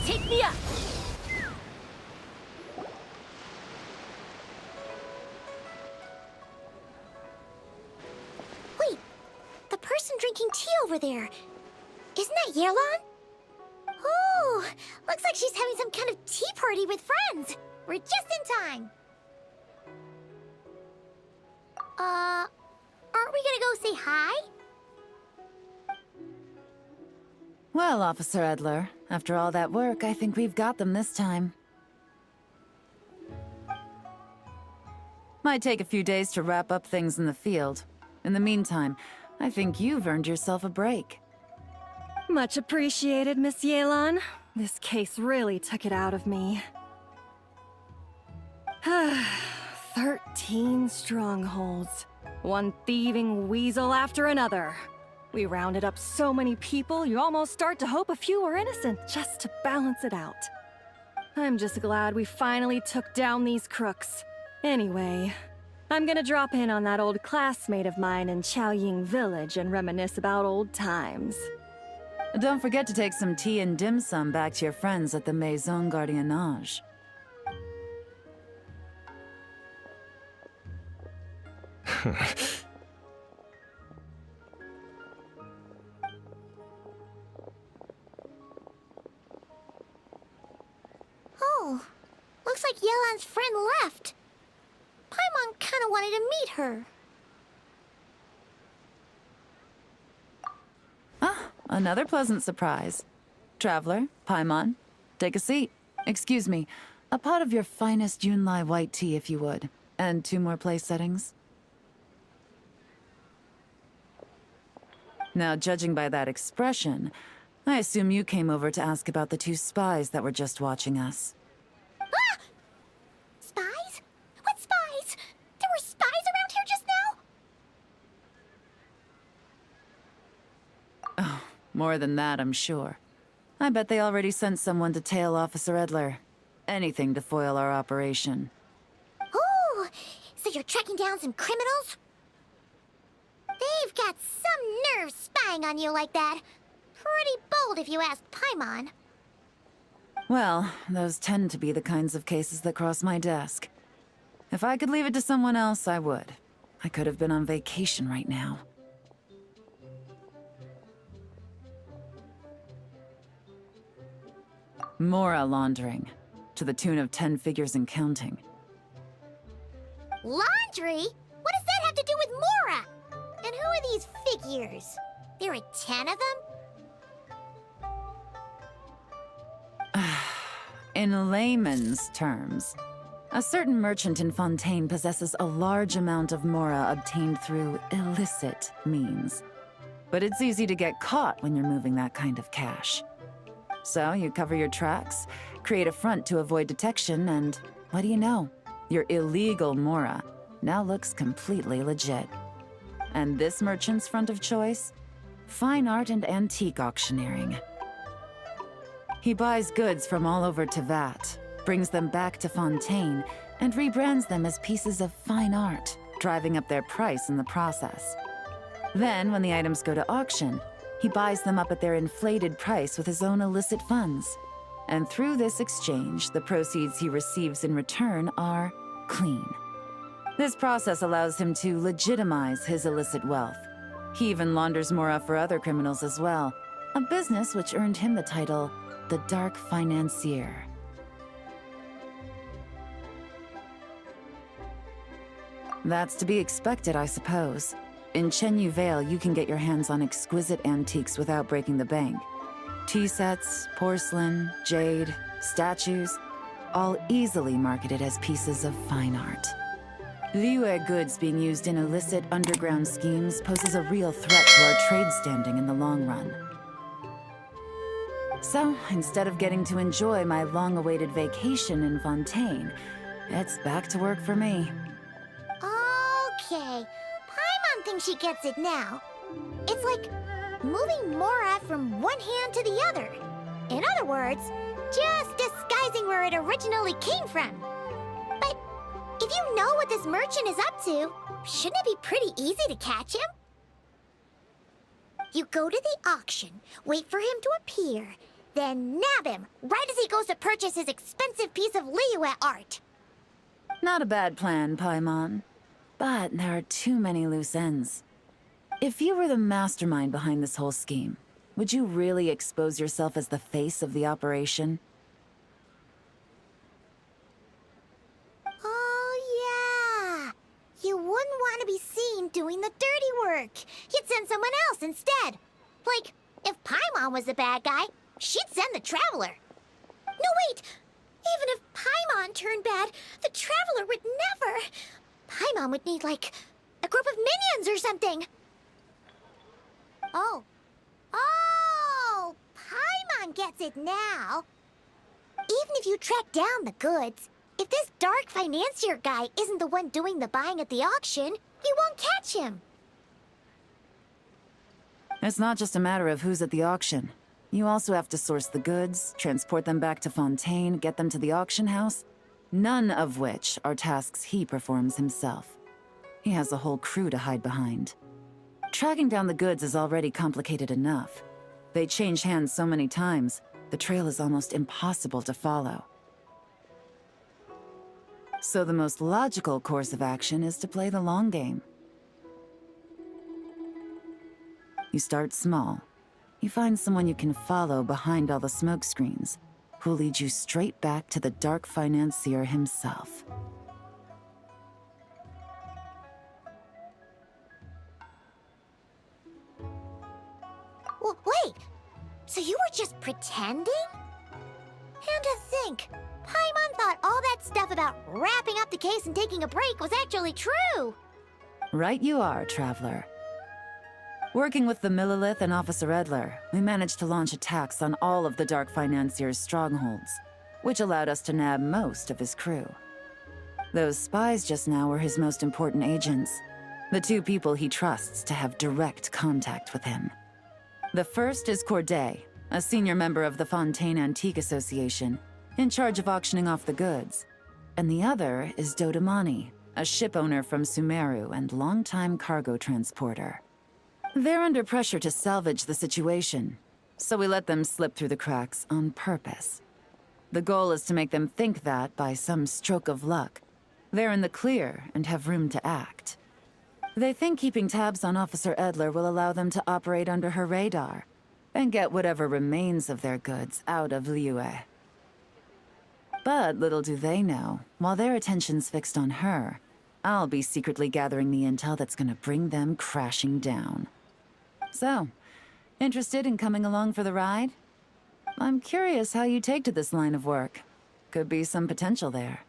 Take me up! Wait, the person drinking tea over there. Isn't that Yelan? Oh, looks like she's having some kind of tea party with friends. We're just in time. Aren't we gonna go say hi? Well, Officer Edler, after all that work, I think we've got them this time. Might take a few days to wrap up things in the field. In the meantime, I think you've earned yourself a break. Much appreciated, Miss Yelan. This case really took it out of me. 13 strongholds. One thieving weasel after another. We rounded up so many people, you almost start to hope a few were innocent, just to balance it out. I'm just glad we finally took down these crooks. Anyway, I'm gonna drop in on that old classmate of mine in Chaoying Village and reminisce about old times. Don't forget to take some tea and dim sum back to your friends at the Maison Gardiennage. Oh, looks like Yelan's friend left. Paimon kinda wanted to meet her. Ah, another pleasant surprise. Traveler, Paimon, take a seat. Excuse me, a pot of your finest Yunlai white tea if you would. And 2 more place settings. Now, judging by that expression, I assume you came over to ask about the 2 spies that were just watching us. Ah! Spies? What spies? There were spies around here just now? Oh, more than that, I'm sure. I bet they already sent someone to tail Officer Edler. Anything to foil our operation. Oh, so you're tracking down some criminals? They've got some nerve spying on you like that. Pretty bold if you ask Paimon. Well, those tend to be the kinds of cases that cross my desk. If I could leave it to someone else, I would. I could have been on vacation right now. Mora laundering, to the tune of 10 figures and counting. Laundry? What does that have to do with Mora? And who are these figures? There are 10 of them? In layman's terms, a certain merchant in Fontaine possesses a large amount of Mora obtained through illicit means. But it's easy to get caught when you're moving that kind of cash. So you cover your tracks, create a front to avoid detection, and what do you know? Your illegal Mora now looks completely legit. And this merchant's front of choice? Fine art and antique auctioneering. He buys goods from all over Tevat, brings them back to Fontaine, and rebrands them as pieces of fine art, driving up their price in the process. Then, when the items go to auction, he buys them up at their inflated price with his own illicit funds. And through this exchange, the proceeds he receives in return are clean. This process allows him to legitimize his illicit wealth. He even launders Mora for other criminals as well, a business which earned him the title, the Dark Financier. That's to be expected, I suppose. In Chenyu Vale, you can get your hands on exquisite antiques without breaking the bank. Tea sets, porcelain, jade, statues, all easily marketed as pieces of fine art. Liyue goods being used in illicit underground schemes poses a real threat to our trade standing in the long run. So, instead of getting to enjoy my long-awaited vacation in Fontaine, it's back to work for me. Okay, Paimon thinks she gets it now. It's like moving Mora from one hand to the other. In other words, just disguising where it originally came from. But if you know what this merchant is up to, shouldn't it be pretty easy to catch him? You go to the auction, wait for him to appear, Then nab him, right as he goes to purchase his expensive piece of Liyue art. Not a bad plan, Paimon. But there are too many loose ends. If you were the mastermind behind this whole scheme, would you really expose yourself as the face of the operation? Oh, yeah. You wouldn't want to be seen doing the dirty work. You'd send someone else instead. Like, if Paimon was the bad guy, she'd send the Traveler. No, wait! Even if Paimon turned bad, the Traveler would never. Paimon would need, like, a group of minions or something. Oh, Paimon gets it now. Even if you track down the goods, if this dark financier guy isn't the one doing the buying at the auction, you won't catch him. It's not just a matter of who's at the auction. You also have to source the goods, transport them back to Fontaine, get them to the auction house, none of which are tasks he performs himself. He has a whole crew to hide behind. Tracking down the goods is already complicated enough. They change hands so many times, the trail is almost impossible to follow. So the most logical course of action is to play the long game. You start small. You find someone you can follow behind all the smoke screens, who'll lead you straight back to the dark financier himself. Wait, so you were just pretending? And to think, Paimon thought all that stuff about wrapping up the case and taking a break was actually true. Right you are, Traveler. Working with the Millilith and Officer Edler, we managed to launch attacks on all of the Dark Financier's strongholds, which allowed us to nab most of his crew. Those spies just now were his most important agents, the two people he trusts to have direct contact with him. The first is Corday, a senior member of the Fontaine Antique Association, in charge of auctioning off the goods. And the other is Dodamani, a ship owner from Sumeru and longtime cargo transporter. They're under pressure to salvage the situation, so we let them slip through the cracks on purpose. The goal is to make them think that, by some stroke of luck, they're in the clear and have room to act. They think keeping tabs on Officer Edler will allow them to operate under her radar and get whatever remains of their goods out of Liyue. But little do they know, while their attention's fixed on her, I'll be secretly gathering the intel that's gonna bring them crashing down. So, interested in coming along for the ride? I'm curious how you take to this line of work. Could be some potential there.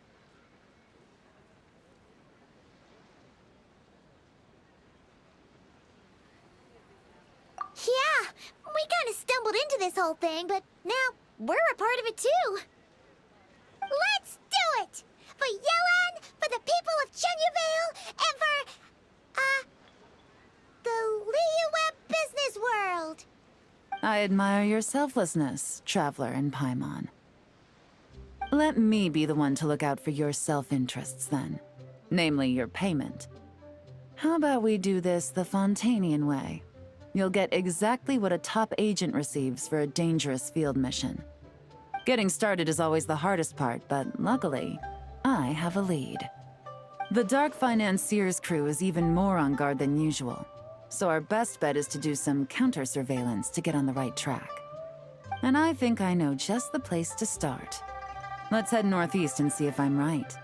Yeah, we kind of stumbled into this whole thing, but now we're a part of it too. Let's do it! For Yelan, for the people of Chenyavale, and for, the Liyue business world! I admire your selflessness, Traveler and Paimon. Let me be the one to look out for your self-interests then. Namely, your payment. How about we do this the Fontainian way? You'll get exactly what a top agent receives for a dangerous field mission. Getting started is always the hardest part, but luckily, I have a lead. The Dark Financier's crew is even more on guard than usual, so our best bet is to do some counter-surveillance to get on the right track. And I think I know just the place to start. Let's head northeast and see if I'm right.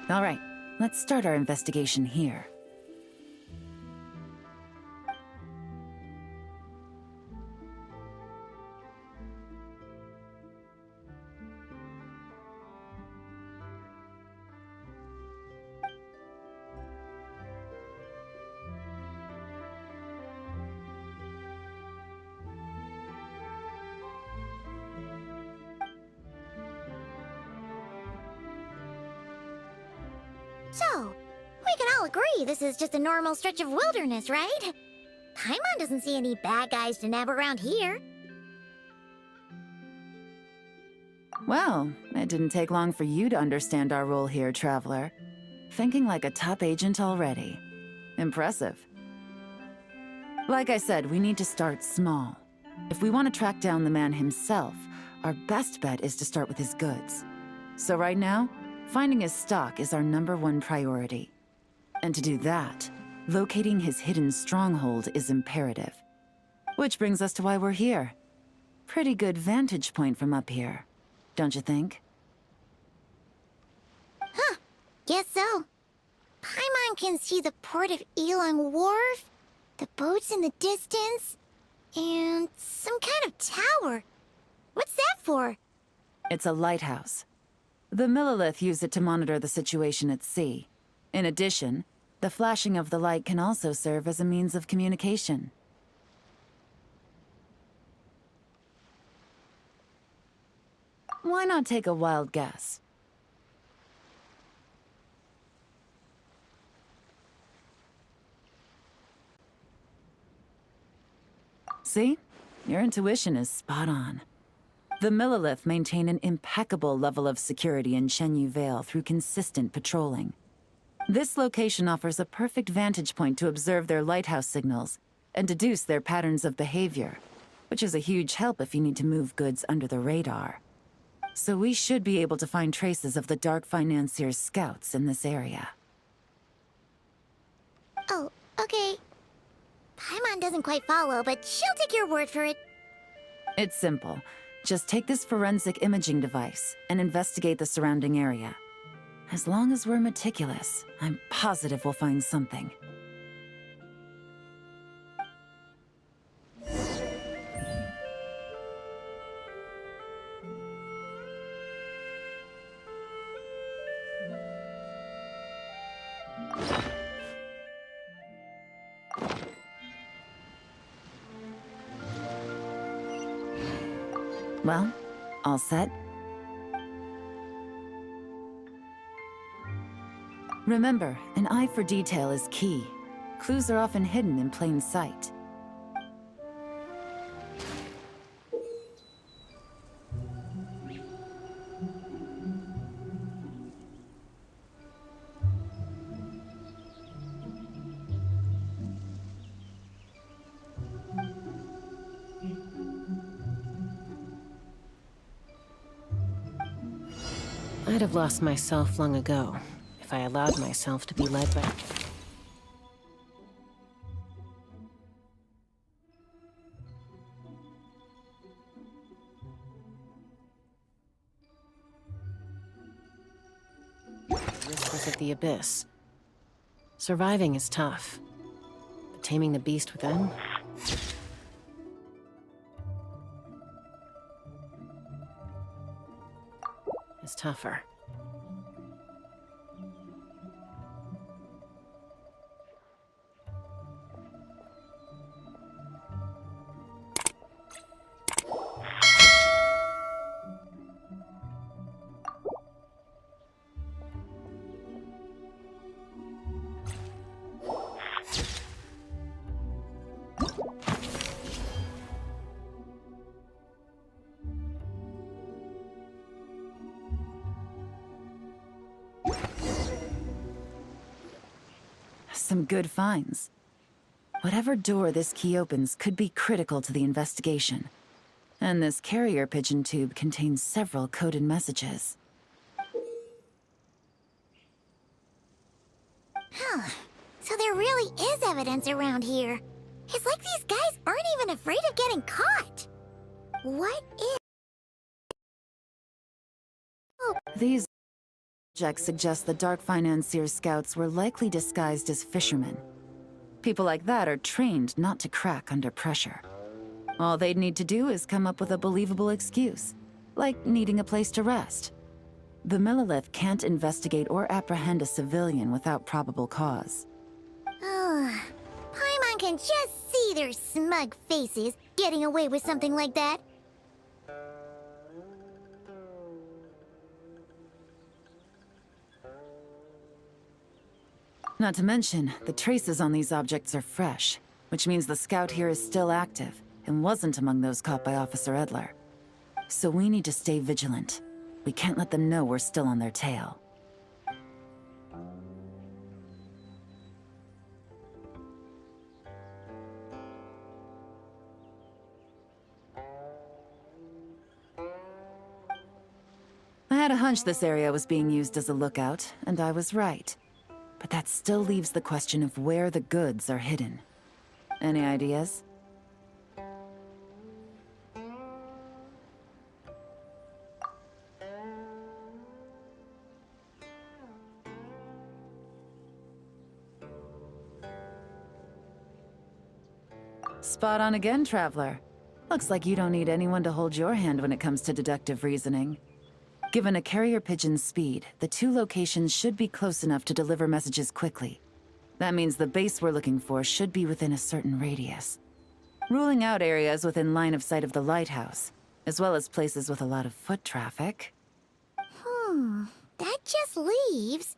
All right, let's start our investigation here. So, we can all agree this is just a normal stretch of wilderness, right? Paimon doesn't see any bad guys to nab around here. Well, it didn't take long for you to understand our role here, Traveler. Thinking like a top agent already. Impressive. Like I said, we need to start small. If we want to track down the man himself, our best bet is to start with his goods. So right now, finding his stock is our #1 priority. And to do that, locating his hidden stronghold is imperative. Which brings us to why we're here. Pretty good vantage point from up here, don't you think? Huh, guess so. Paimon can see the port of Yelan Wharf, the boats in the distance, and some kind of tower. What's that for? It's a lighthouse. The Millilith use it to monitor the situation at sea. In addition, the flashing of the light can also serve as a means of communication. Why not take a wild guess? See? Your intuition is spot on. The Millilith maintain an impeccable level of security in Shenyu Vale through consistent patrolling. This location offers a perfect vantage point to observe their lighthouse signals and deduce their patterns of behavior, which is a huge help if you need to move goods under the radar. So we should be able to find traces of the Dark Financier's scouts in this area. Oh, okay. Paimon doesn't quite follow, but she'll take your word for it. It's simple. Just take this forensic imaging device and investigate the surrounding area. As long as we're meticulous, I'm positive we'll find something. Well, all set? Remember, an eye for detail is key. Clues are often hidden in plain sight. I'd have lost myself long ago, if I allowed myself to be led by... whispers of the abyss. Surviving is tough, but taming the beast within... is tougher. Some good finds. Whatever door this key opens could be critical to the investigation. And this carrier pigeon tube contains several coded messages. Huh. So there really is evidence around here. It's like these guys aren't even afraid of getting caught. What is... These Jack suggests the Dark Financier scouts were likely disguised as fishermen. People like that are trained not to crack under pressure. All they'd need to do is come up with a believable excuse, like needing a place to rest. The Millelith can't investigate or apprehend a civilian without probable cause. Oh, Paimon can just see their smug faces getting away with something like that. Not to mention, the traces on these objects are fresh, which means the scout here is still active and wasn't among those caught by Officer Edler. So we need to stay vigilant. We can't let them know we're still on their tail. I had a hunch this area was being used as a lookout, and I was right. But that still leaves the question of where the goods are hidden. Any ideas? Spot on again, Traveler. Looks like you don't need anyone to hold your hand when it comes to deductive reasoning. Given a carrier pigeon's speed, the two locations should be close enough to deliver messages quickly. That means the base we're looking for should be within a certain radius. Ruling out areas within line of sight of the lighthouse, as well as places with a lot of foot traffic. That just leaves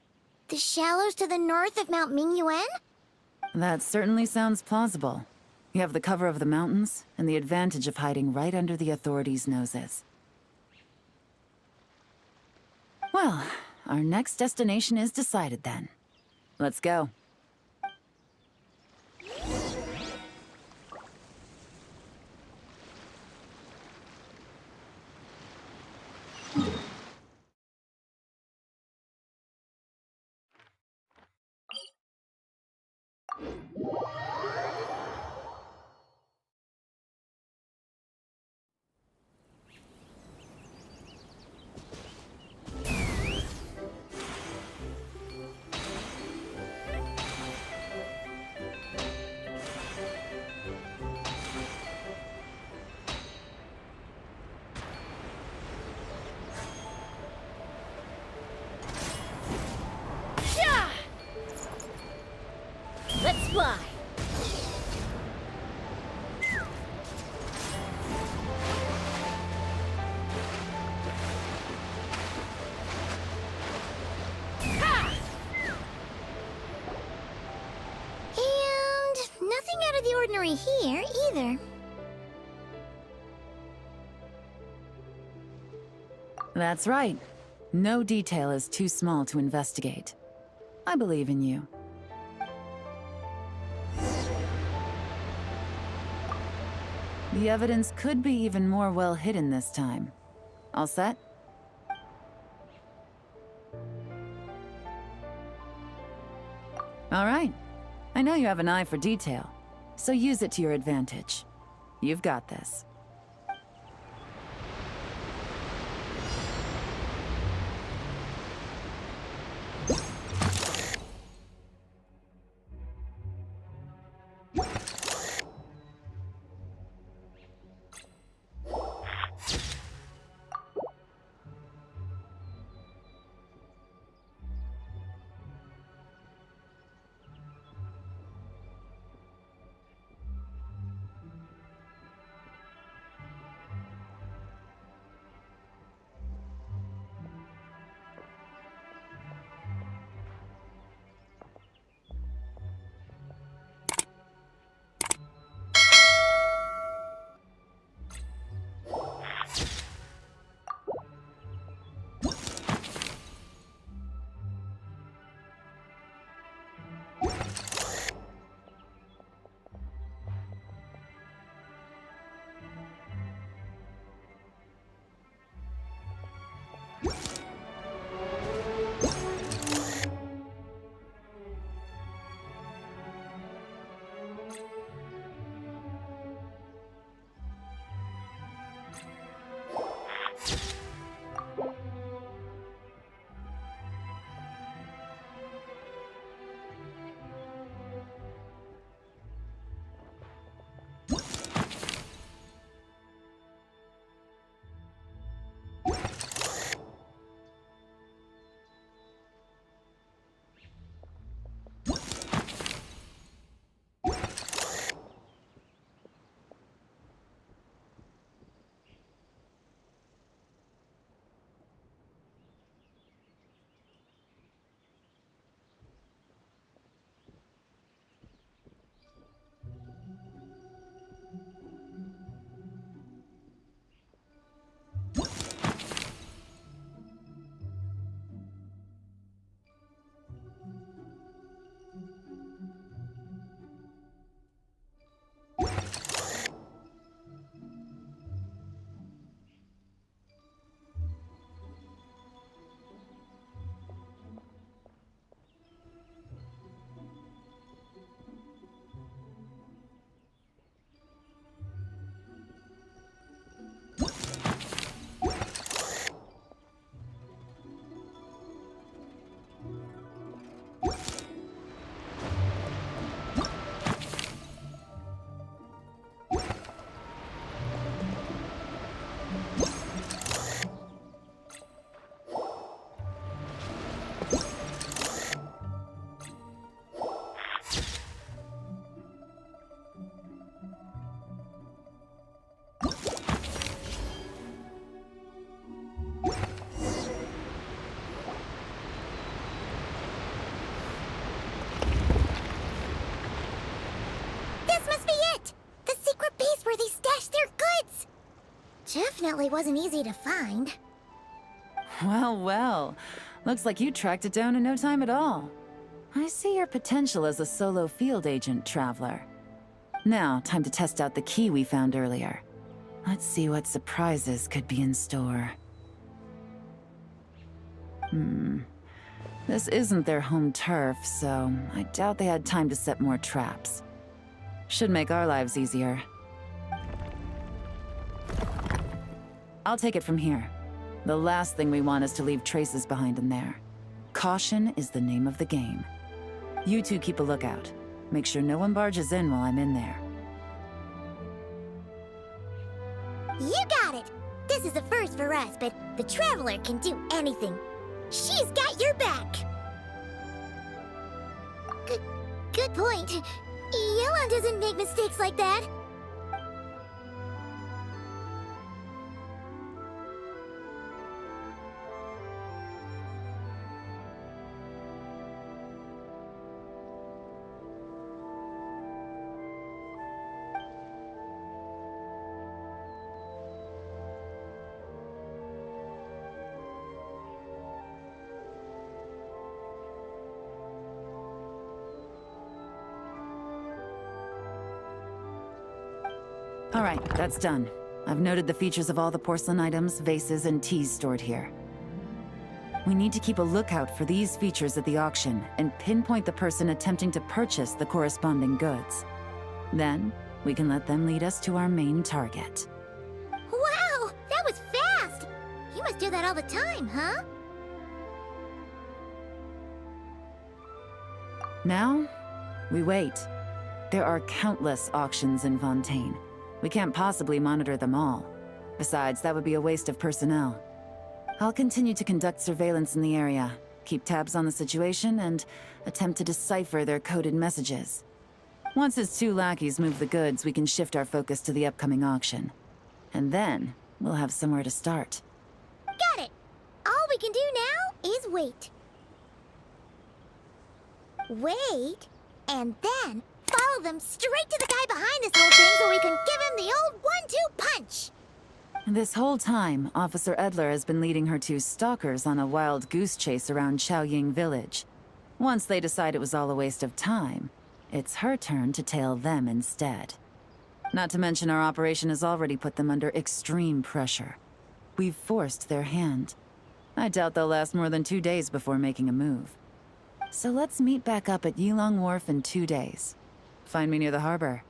the shallows to the north of Mount Mingyuan? That certainly sounds plausible. You have the cover of the mountains, and the advantage of hiding right under the authorities' noses. Well, our next destination is decided then. Let's go. Let's fly! And nothing out of the ordinary here, either. That's right. No detail is too small to investigate. I believe in you. The evidence could be even more well hidden this time. All set? All right. I know you have an eye for detail, so use it to your advantage. You've got this. Definitely wasn't easy to find. Well, well. Looks like you tracked it down in no time at all. I see your potential as a solo field agent, Traveler. Now, time to test out the key we found earlier. Let's see what surprises could be in store. This isn't their home turf, so I doubt they had time to set more traps. Should make our lives easier. I'll take it from here. The last thing we want is to leave traces behind in there. Caution is the name of the game. You two keep a lookout. Make sure no one barges in while I'm in there. You got it! This is a first for us, but the Traveler can do anything. She's got your back! Good point. Yelan doesn't make mistakes like that. All right, that's done. I've noted the features of all the porcelain items, vases, and teas stored here. We need to keep a lookout for these features at the auction and pinpoint the person attempting to purchase the corresponding goods. Then, we can let them lead us to our main target. Wow, that was fast! You must do that all the time, huh? Now, we wait. There are countless auctions in Fontaine. We can't possibly monitor them all. Besides, that would be a waste of personnel. I'll continue to conduct surveillance in the area, keep tabs on the situation, and attempt to decipher their coded messages. Once his two lackeys move the goods, we can shift our focus to the upcoming auction. And then, we'll have somewhere to start. Got it! All we can do now is wait. Wait, and then follow them straight to the guy behind this whole thing so we can give him the old 1-2 punch! This whole time, Officer Edler has been leading her two stalkers on a wild goose chase around Chaoying Village. Once they decide it was all a waste of time, it's her turn to tail them instead. Not to mention our operation has already put them under extreme pressure. We've forced their hand. I doubt they'll last more than 2 days before making a move. So let's meet back up at Yilong Wharf in 2 days. Find me near the harbor.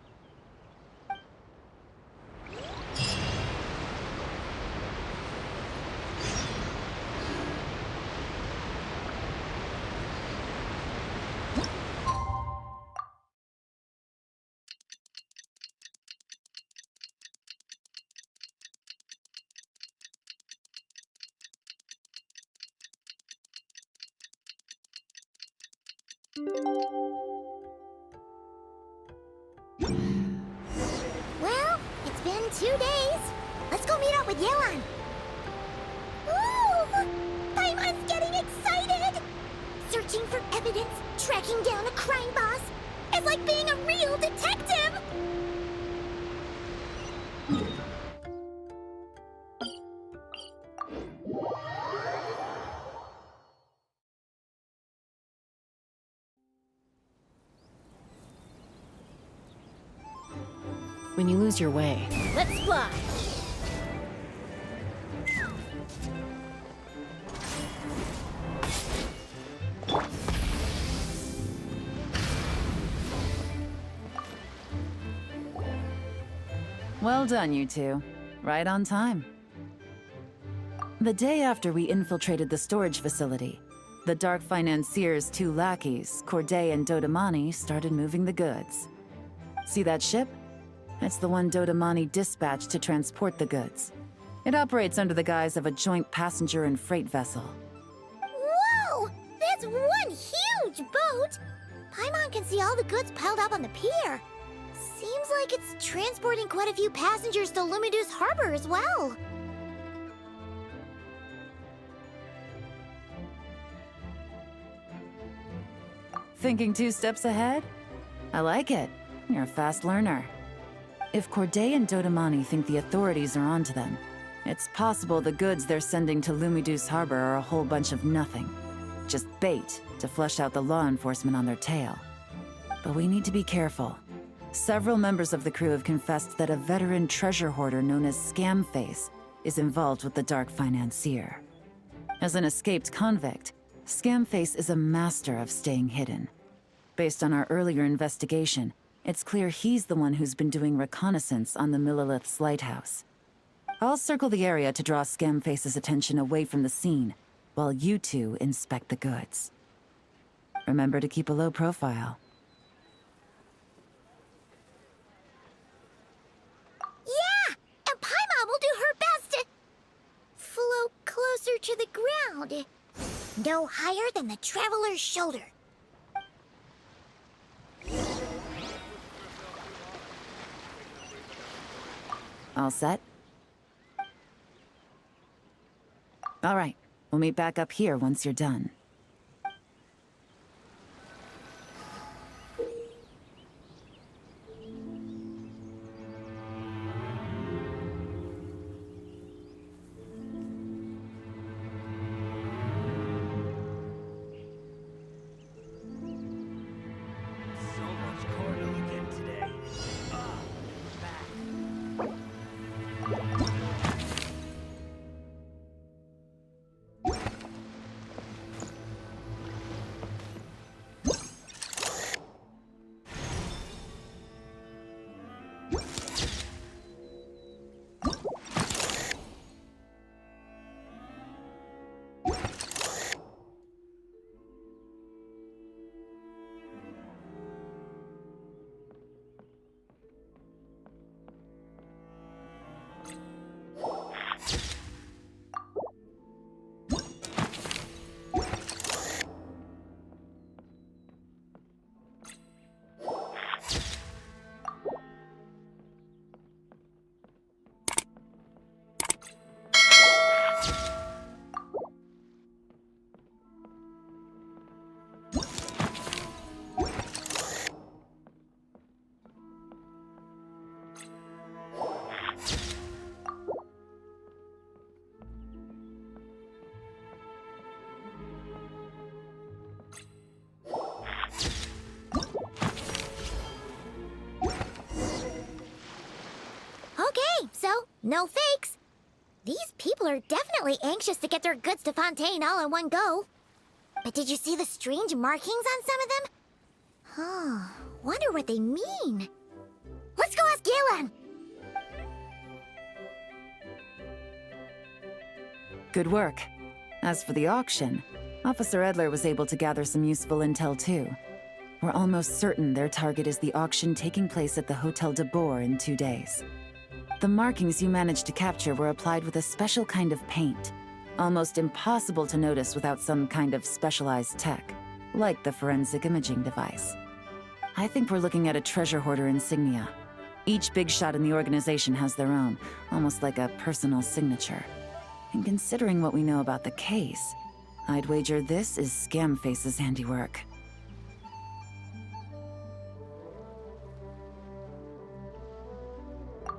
Well, it's been 2 days. Let's go meet up with Yelan. Ooh! Paimon's getting excited! Searching for evidence, tracking down a crime boss. It's like being a real detective! When you lose your way, Let's fly! Well done, you two. Right on time. The day after we infiltrated the storage facility, the Dark Financier's two lackeys, Corday and Dodamani, started moving the goods. See that ship? It's the one Dodamani dispatched to transport the goods. It operates under the guise of a joint passenger and freight vessel. Whoa! That's one huge boat! Paimon can see all the goods piled up on the pier. Seems like it's transporting quite a few passengers to Lumidus Harbor as well. Thinking 2 steps ahead? I like it. You're a fast learner. If Corday and Dodamani think the authorities are onto them, It's possible the goods they're sending to Lumiduce Harbor are a whole bunch of nothing. Just bait to flush out the law enforcement on their tail. But we need to be careful. Several members of the crew have confessed that a veteran treasure hoarder known as Scamface is involved with the dark financier. As an escaped convict, Scamface is a master of staying hidden. Based on our earlier investigation, it's clear he's the one who's been doing reconnaissance on the Millilith's lighthouse. I'll circle the area to draw Scamface's attention away from the scene, while you two inspect the goods. Remember to keep a low profile. Yeah! And Paimon will do her best to float closer to the ground. No higher than the traveler's shoulder. All set? All right, we'll meet back up here once you're done. Okay, so no fakes. These people are definitely anxious to get their goods to Fontaine all in one go. But did you see the strange markings on some of them? Huh, wonder what they mean. Let's go ask Yelan! Good work. As for the auction, Officer Edler was able to gather some useful intel too. We're almost certain their target is the auction taking place at the Hotel de Boer in 2 days. The markings you managed to capture were applied with a special kind of paint, almost impossible to notice without some kind of specialized tech, like the forensic imaging device. I think we're looking at a treasure hoarder insignia. Each big shot in the organization has their own, almost like a personal signature. And considering what we know about the case, I'd wager this is Scamface's handiwork.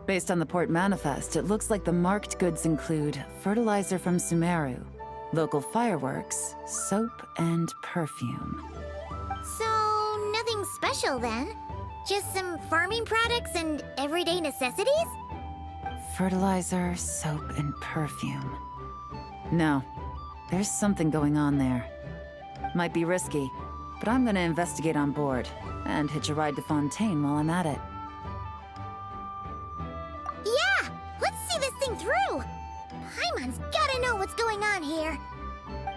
Based on the port manifest, it looks like the marked goods include fertilizer from Sumeru, local fireworks, soap, and perfume. So, nothing special then? Just some farming products and everyday necessities? Fertilizer, soap, and perfume. No, there's something going on there. Might be risky, but I'm gonna investigate on board, and hitch a ride to Fontaine while I'm at it. Yeah! Let's see this thing through! Paimon's gotta know what's going on here.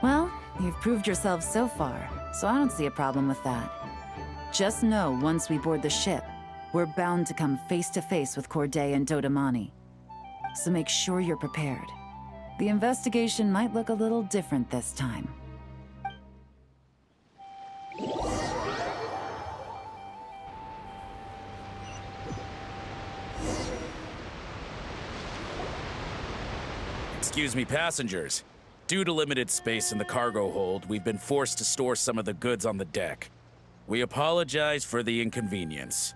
Well, you've proved yourself so far, so I don't see a problem with that. Just know once we board the ship, we're bound to come face to face with Corday and Dodamani. So make sure you're prepared. The investigation might look a little different this time. Excuse me, passengers. Due to limited space in the cargo hold, we've been forced to store some of the goods on the deck. We apologize for the inconvenience.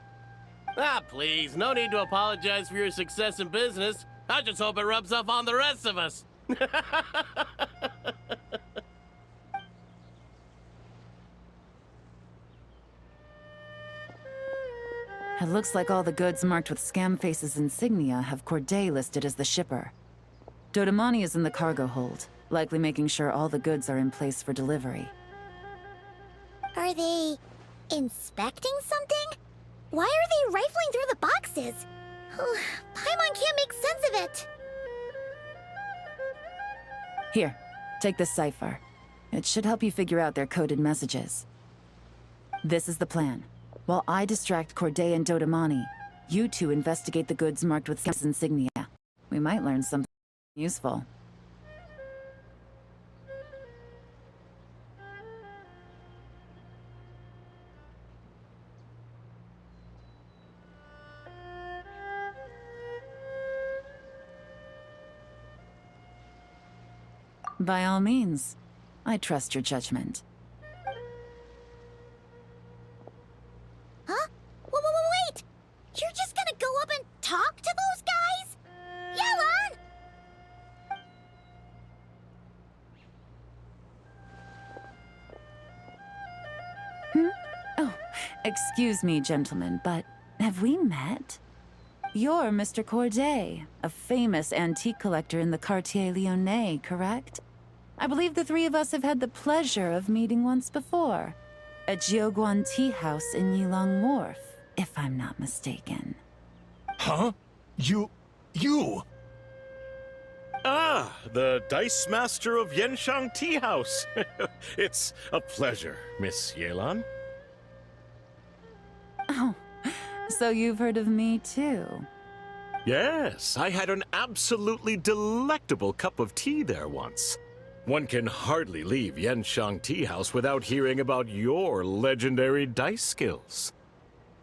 Ah, please, no need to apologize for your success in business. I just hope it rubs off on the rest of us. It looks like all the goods marked with Scamface's insignia have Corday listed as the shipper. Dodamani is in the cargo hold, likely making sure all the goods are in place for delivery. Are they inspecting something? Why are they rifling through the boxes? Paimon can't make sense of it. Here, take this cipher. It should help you figure out their coded messages. This is the plan. While I distract Corday and Dodamani, you two investigate the goods marked with Scam's insignia. We might learn something useful. By all means, I trust your judgment. Huh? Wait! You're just gonna go up and talk to those guys? Yelan! Oh, excuse me, gentlemen, but have we met? You're Mr. Corday, a famous antique collector in the Quartier Lyonnais, correct? I believe the three of us have had the pleasure of meeting once before, at Jiuguan Tea House in Yilang Wharf, if I'm not mistaken. Huh? You... Ah, the Dice Master of Yenshang Tea House. It's a pleasure, Miss Yelan. Oh, so you've heard of me too? Yes, I had an absolutely delectable cup of tea there once. One can hardly leave Yenshang Tea House without hearing about your legendary dice skills.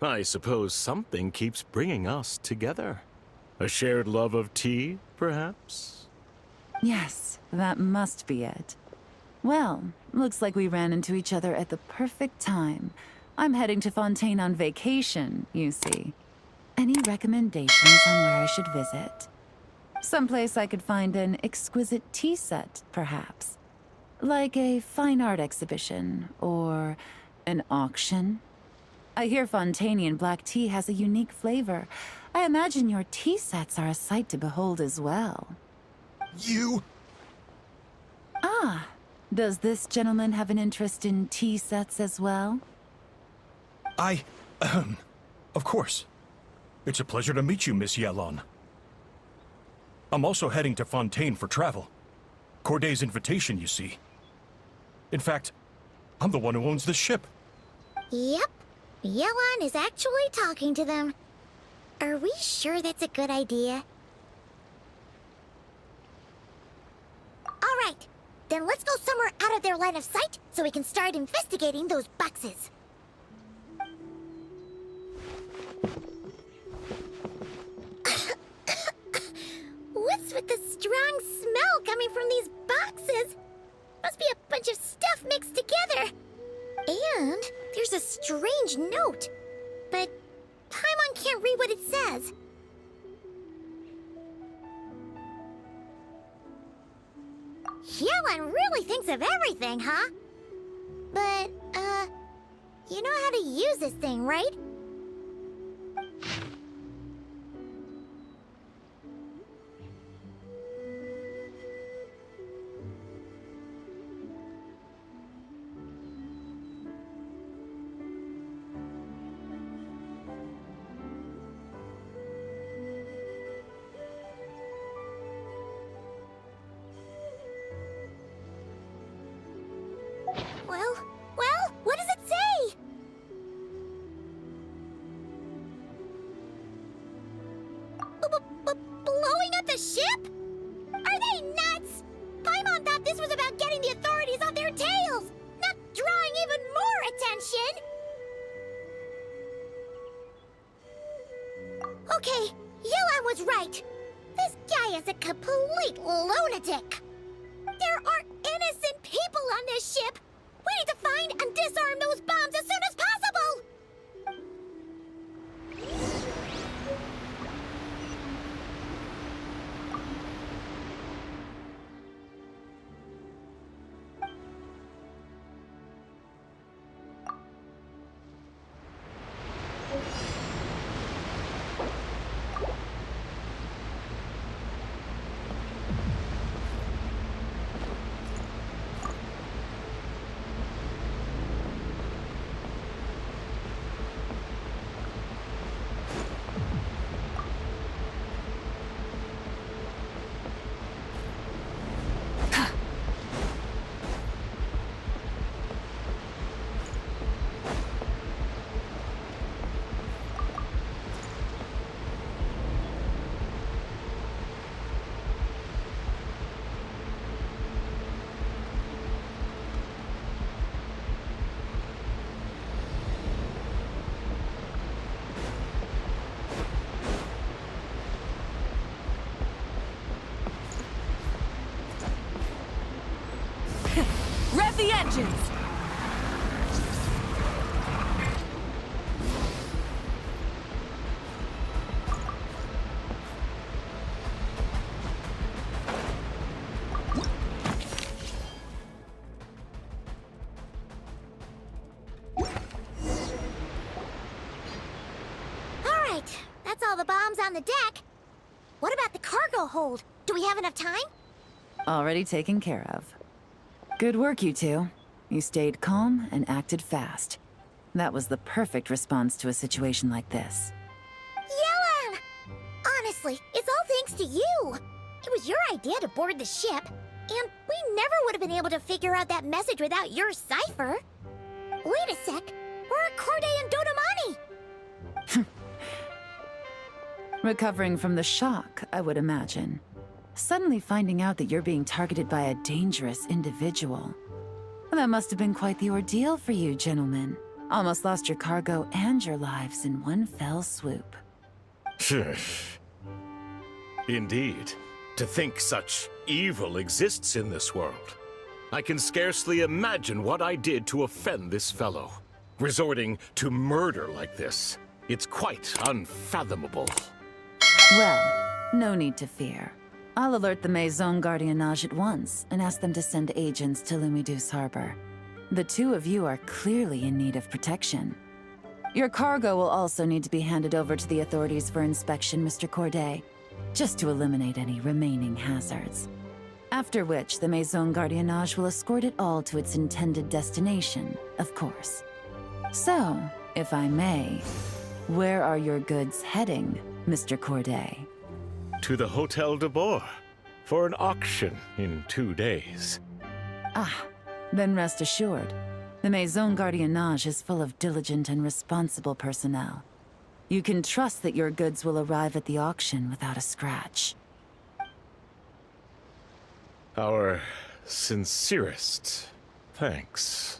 I suppose something keeps bringing us together. A shared love of tea, perhaps? Yes, that must be it. Well, looks like we ran into each other at the perfect time. I'm heading to Fontaine on vacation, you see. Any recommendations on where I should visit? Someplace I could find an exquisite tea set, perhaps. Like a fine art exhibition, or an auction. I hear Fontainian black tea has a unique flavor. I imagine your tea sets are a sight to behold as well. You... Ah, does this gentleman have an interest in tea sets as well? Of course. It's a pleasure to meet you, Miss Yelan. I'm also heading to Fontaine for travel. Corday's invitation, you see. In fact, I'm the one who owns the ship. Yep. Yelan is actually talking to them. Are we sure that's a good idea? Alright, then let's go somewhere out of their line of sight so we can start investigating those boxes. What's with the strong smell coming from these boxes? Must be a bunch of stuff mixed together. And there's a strange note, but Paimon can't read what it says. Yelan really thinks of everything, huh? But, you know how to use this thing, right? Well, what does it say? Blowing up the ship? Are they nuts? Paimon thought this was about getting the authorities on their tails, not drawing even more attention. Okay, Yelan was right. This guy is a complete lunatic. There are innocent people on this ship. We need to find and disarm those bombs as soon as possible! Rev the engines! Alright, that's all the bombs on the deck. What about the cargo hold? Do we have enough time? Already taken care of. Good work, you two. You stayed calm and acted fast. That was the perfect response to a situation like this. Yelan! Honestly, it's all thanks to you. It was your idea to board the ship, and we never would have been able to figure out that message without your cipher. Wait a sec, where are Corday and Dodomani? Recovering from the shock, I would imagine. Suddenly finding out that you're being targeted by a dangerous individual. That must have been quite the ordeal for you, gentlemen. Almost lost your cargo and your lives in one fell swoop. Indeed. To think such evil exists in this world. I can scarcely imagine what I did to offend this fellow. Resorting to murder like this. It's quite unfathomable. Well, no need to fear. I'll alert the Maison Gardiennage at once and ask them to send agents to Lumidus Harbor. The two of you are clearly in need of protection. Your cargo will also need to be handed over to the authorities for inspection, Mr. Corday, just to eliminate any remaining hazards. After which, the Maison Gardiennage will escort it all to its intended destination, of course. So, if I may, where are your goods heading, Mr. Corday? To the Hotel de Boer for an auction in 2 days. Ah, then rest assured. The Maison Gardiennage is full of diligent and responsible personnel. You can trust that your goods will arrive at the auction without a scratch. Our sincerest thanks.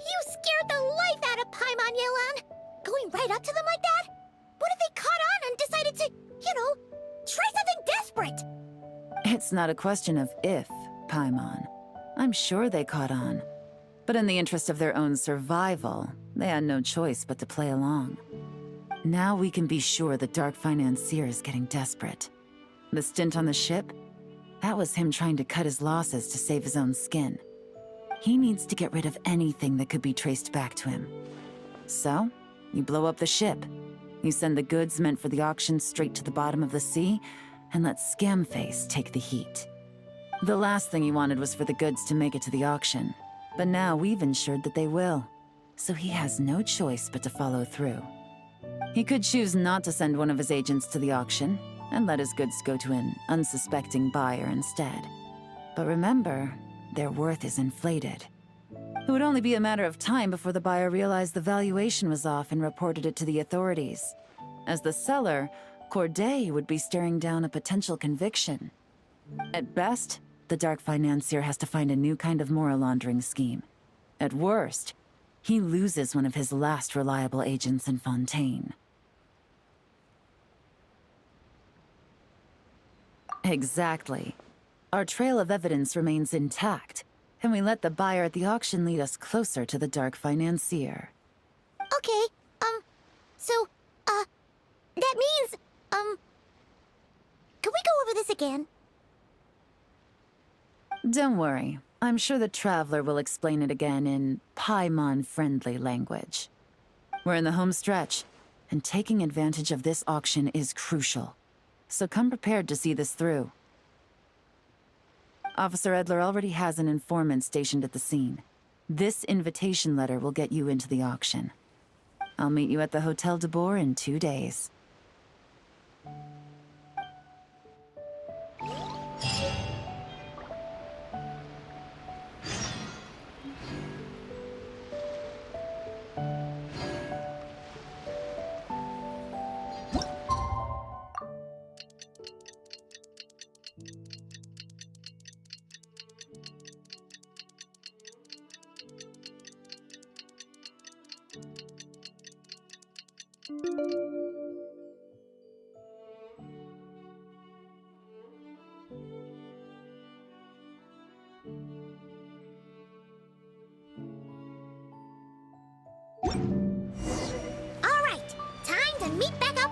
You scared the life out of Paimon, Yelan! Going right up to them like that? What if they caught on and decided to, try something desperate? It's not a question of if, Paimon. I'm sure they caught on. But in the interest of their own survival, they had no choice but to play along. Now we can be sure the Dark Financier is getting desperate. The stint on the ship? That was him trying to cut his losses to save his own skin. He needs to get rid of anything that could be traced back to him. So, you blow up the ship. You send the goods meant for the auction straight to the bottom of the sea, and let Scamface take the heat. The last thing he wanted was for the goods to make it to the auction, but now we've ensured that they will, so he has no choice but to follow through. He could choose not to send one of his agents to the auction, and let his goods go to an unsuspecting buyer instead. But remember, their worth is inflated. It would only be a matter of time before the buyer realized the valuation was off and reported it to the authorities. As the seller, Corday would be staring down a potential conviction. At best, the Dark Financier has to find a new kind of moral laundering scheme. At worst, he loses one of his last reliable agents in Fontaine. Exactly. Our trail of evidence remains intact, and we let the buyer at the auction lead us closer to the Dark Financier. Okay, that means, can we go over this again? Don't worry. I'm sure the Traveler will explain it again in Paimon-friendly language. We're in the home stretch, and taking advantage of this auction is crucial. So come prepared to see this through. Officer Edler already has an informant stationed at the scene. This invitation letter will get you into the auction. I'll meet you at the Hotel de Boer in 2 days.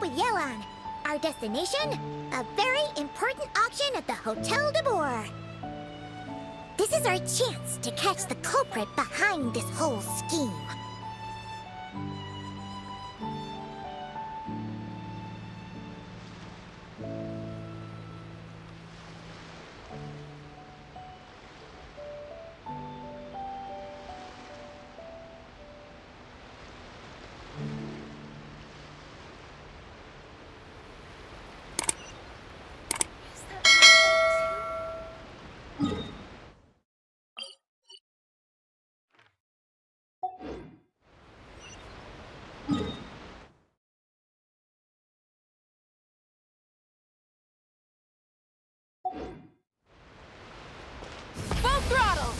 with Yelan. Our destination? A very important auction at the Hotel de Boer. This is our chance to catch the culprit behind this whole scheme. Full throttle!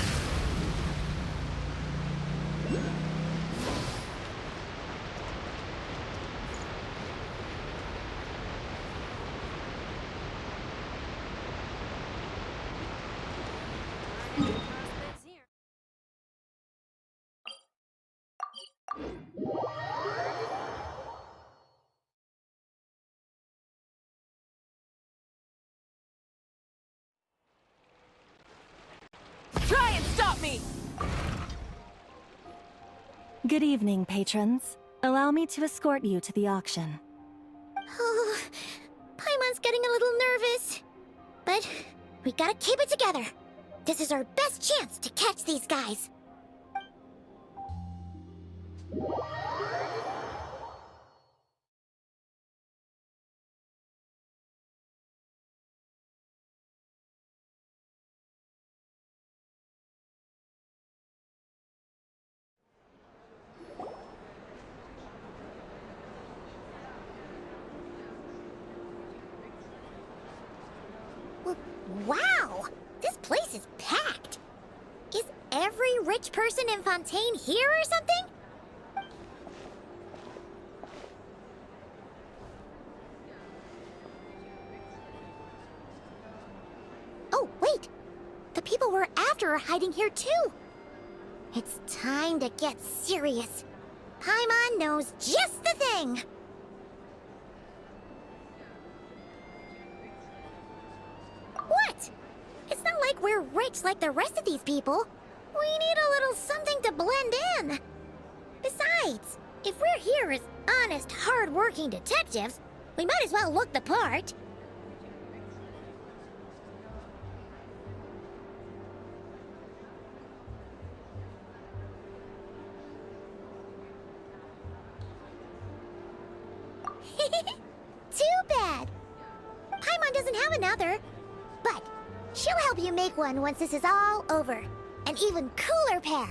Try and stop me! Good evening, patrons. Allow me to escort you to the auction. Oh, Paimon's getting a little nervous. But we gotta keep it together. This is our best chance to catch these guys. Wow! This place is packed! Is every rich person in Fontaine here or something? Oh, wait! The people we're after are hiding here too! It's time to get serious. Paimon knows just the thing! What? It's not like we're rich like the rest of these people. We need a little something to blend in. Besides, if we're here as honest, hard-working detectives, we might as well look the part. Too bad. Paimon doesn't have another. But she'll help you make one once this is all over. An even cooler pair.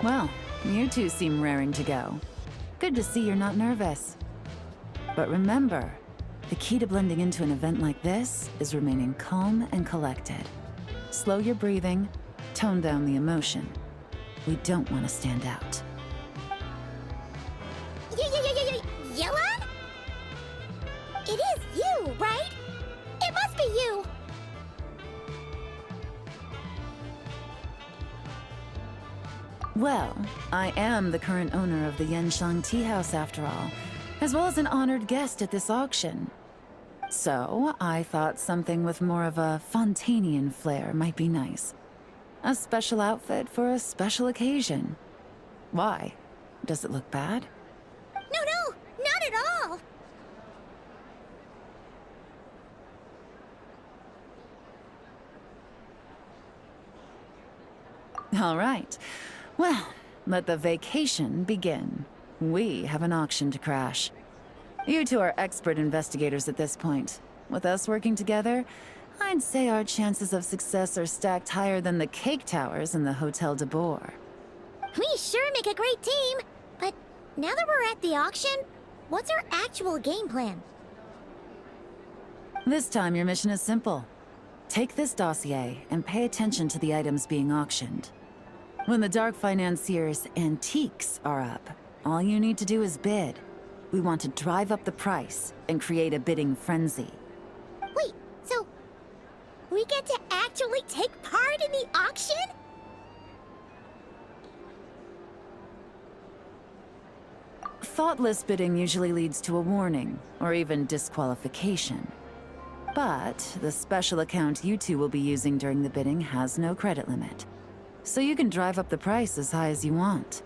Well, you two seem raring to go. Good to see you're not nervous. But remember, the key to blending into an event like this is remaining calm and collected. Slow your breathing, tone down emotion. We don't want to stand out. Yelan? It is you, right? It must be you. Well, I am the current owner of the Yenshang Tea House after all, as well as an honored guest at this auction. So, I thought something with more of a Fontainian flair might be nice. A special outfit for a special occasion. Why? Does it look bad? No, not at all. All right. Well, let the vacation begin. We have an auction to crash. You two are expert investigators at this point. With us working together, I'd say our chances of success are stacked higher than the cake towers in the Hotel de Boer. We sure make a great team. But now that we're at the auction, what's our actual game plan? This time your mission is simple. Take this dossier and pay attention to the items being auctioned. When the Dark Financier's antiques are up, all you need to do is bid. We want to drive up the price and create a bidding frenzy. Wait, so we get to actually take part in the auction? Thoughtless bidding usually leads to a warning, or even disqualification. But the special account you two will be using during the bidding has no credit limit. So you can drive up the price as high as you want.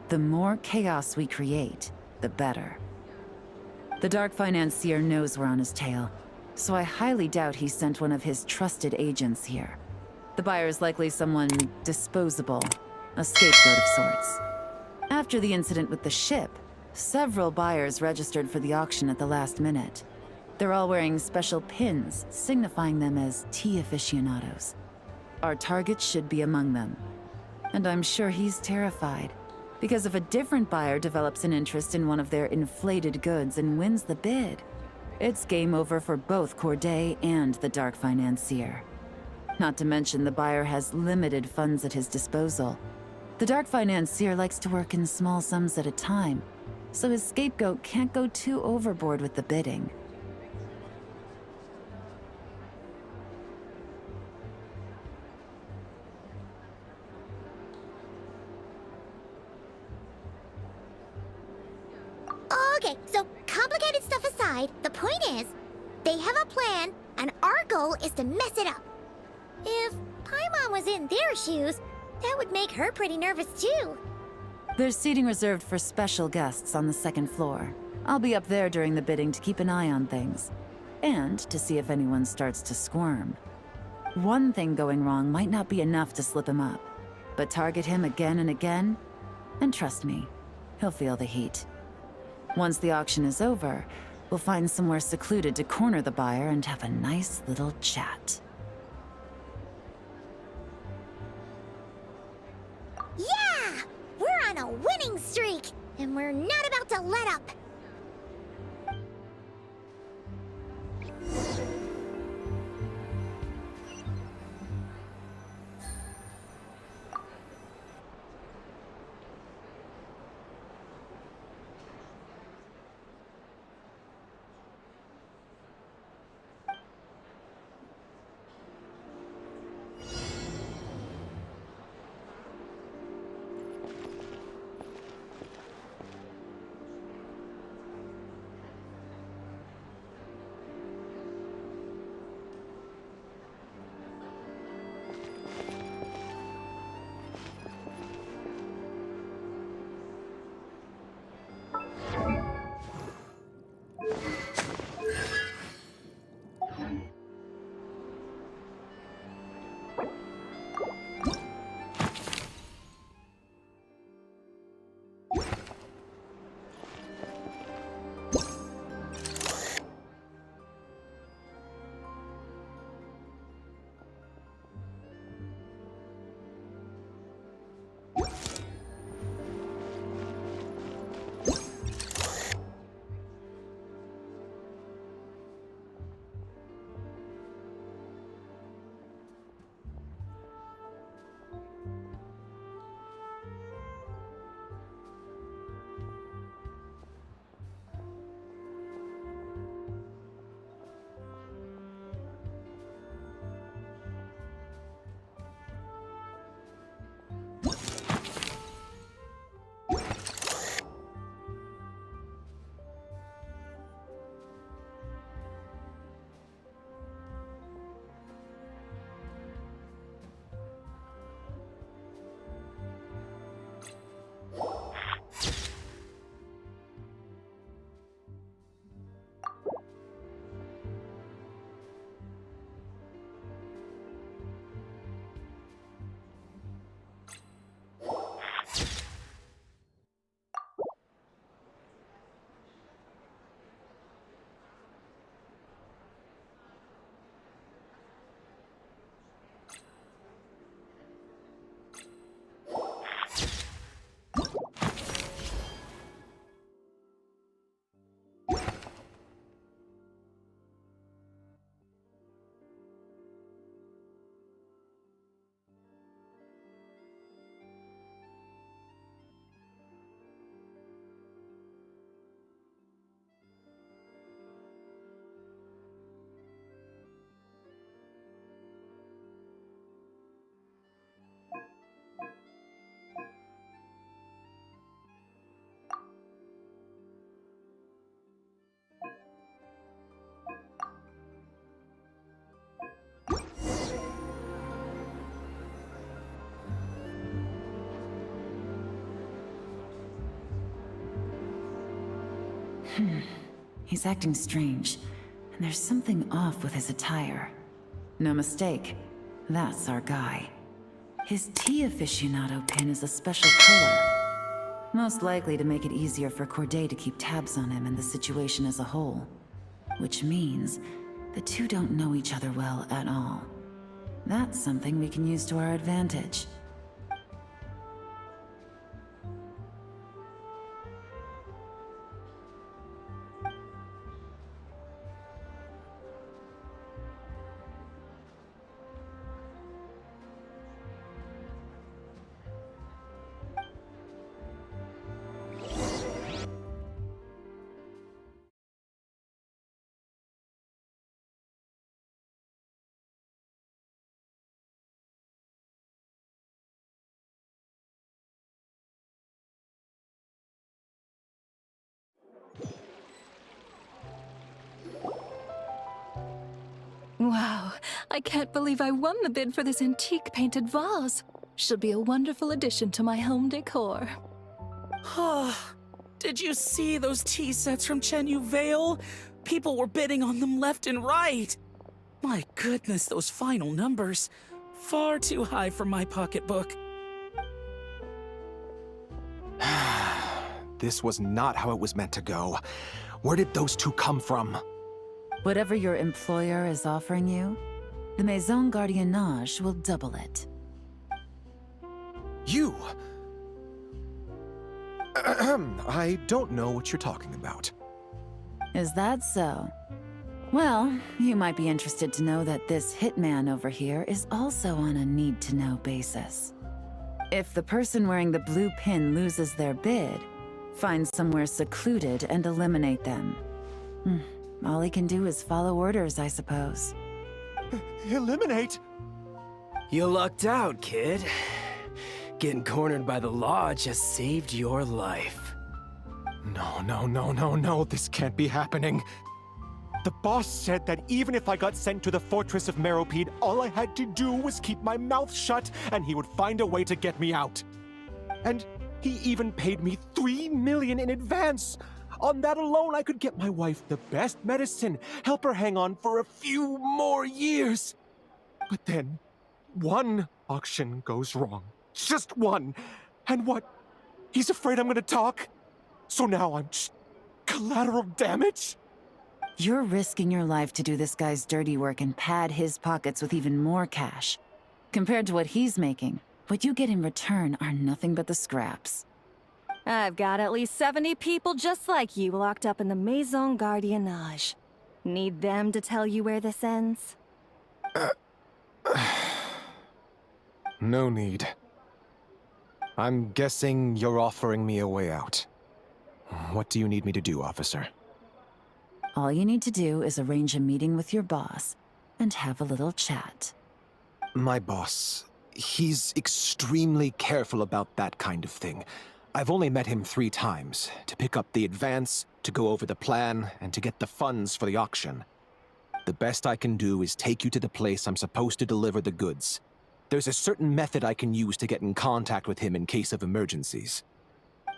The more chaos we create, the better. The Dark Financier knows we're on his tail, so I highly doubt he sent one of his trusted agents here. The buyer is likely someone disposable, a scapegoat of sorts. After the incident with the ship, several buyers registered for the auction at the last minute. They're all wearing special pins, signifying them as tea aficionados. Our target should be among them. And I'm sure he's terrified, because if a different buyer develops an interest in one of their inflated goods and wins the bid, it's game over for both Corday and the Dark Financier. Not to mention the buyer has limited funds at his disposal. The Dark Financier likes to work in small sums at a time, so his scapegoat can't go too overboard with the bidding. Okay, so complicated stuff aside, the point is, they have a plan, and our goal is to mess it up. If Paimon was in their shoes, that would make her pretty nervous too. There's seating reserved for special guests on the second floor. I'll be up there during the bidding to keep an eye on things, and to see if anyone starts to squirm. One thing going wrong might not be enough to slip him up, but target him again and again, and trust me, he'll feel the heat. Once the auction is over, we'll find somewhere secluded to corner the buyer and have a nice little chat. Yeah! We're on a winning streak, and we're not about to let up. He's acting strange, and there's something off with his attire. No mistake, that's our guy. His tea aficionado pin is a special color. Most likely to make it easier for Corday to keep tabs on him and the situation as a whole. Which means the two don't know each other well at all. That's something we can use to our advantage. Wow, I can't believe I won the bid for this antique painted vase. Should be a wonderful addition to my home decor. Did you see those tea sets from Chenyu Vale? People were bidding on them left and right. My goodness, those final numbers. Far too high for my pocketbook. This was not how it was meant to go. Where did those two come from? Whatever your employer is offering you, the Maison Gardiennage will double it. You? I don't know what you're talking about. Is that so? Well, you might be interested to know that this hitman over here is also on a need-to-know basis. If the person wearing the blue pin loses their bid, find somewhere secluded and eliminate them. All he can do is follow orders, I suppose. Eliminate? You lucked out, kid. Getting cornered by the law just saved your life. No, this can't be happening. The boss said that even if I got sent to the fortress of Meropide, all I had to do was keep my mouth shut and he would find a way to get me out. And he even paid me 3 million in advance. On that alone, I could get my wife the best medicine, help her hang on for a few more years. But then, one auction goes wrong. Just one. And what? He's afraid I'm gonna talk? So now I'm just collateral damage? You're risking your life to do this guy's dirty work and pad his pockets with even more cash. Compared to what he's making, what you get in return are nothing but the scraps. I've got at least 70 people just like you locked up in the Maison Gardiennage. Need them to tell you where this ends? No need. I'm guessing you're offering me a way out. What do you need me to do, officer? All you need to do is arrange a meeting with your boss and have a little chat. My boss, he's extremely careful about that kind of thing. I've only met him 3 times, to pick up the advance, to go over the plan, and to get the funds for the auction. The best I can do is take you to the place I'm supposed to deliver the goods. There's a certain method I can use to get in contact with him in case of emergencies.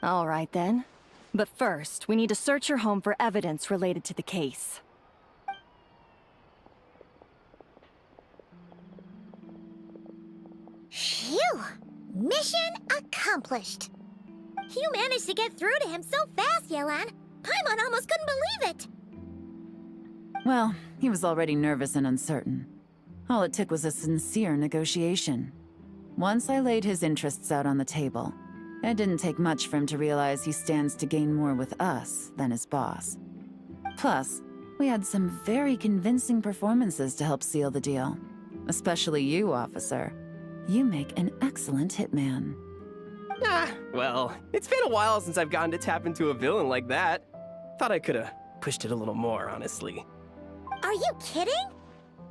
All right then. But first, we need to search your home for evidence related to the case. Phew! Mission accomplished. You managed to get through to him so fast, Yelan. Paimon almost couldn't believe it. Well, he was already nervous and uncertain. All it took was a sincere negotiation. Once I laid his interests out on the table, it didn't take much for him to realize he stands to gain more with us than his boss. Plus, we had some very convincing performances to help seal the deal. Especially you, officer. You make an excellent hitman. Well, it's been a while since I've gotten to tap into a villain like that. Thought I could've pushed it a little more, honestly. Are you kidding?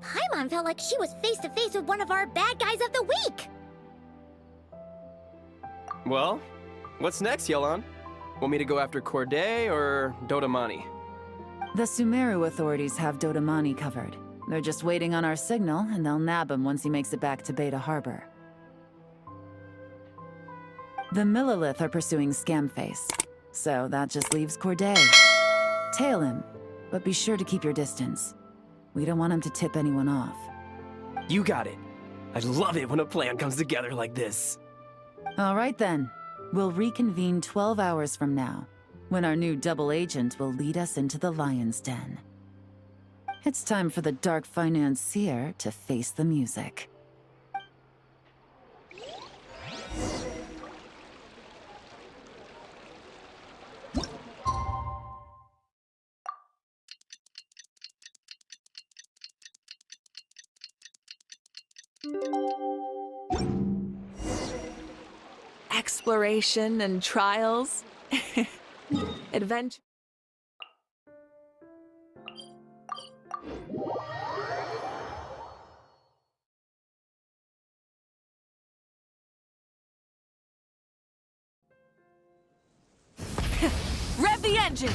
Paimon felt like she was face to face with one of our bad guys of the week. Well, what's next, Yelan? Want me to go after Corday or Dodamani? The Sumeru authorities have Dodamani covered. They're just waiting on our signal, and they'll nab him once he makes it back to Beta Harbor. The Millilith are pursuing Scamface, so that just leaves Corday. Tail him, but be sure to keep your distance. We don't want him to tip anyone off. You got it. I love it when a plan comes together like this. All right then. We'll reconvene 12 hours from now, when our new double agent will lead us into the Lion's Den. It's time for the dark financier to face the music. Exploration and trials. Adventure. Rev the engines!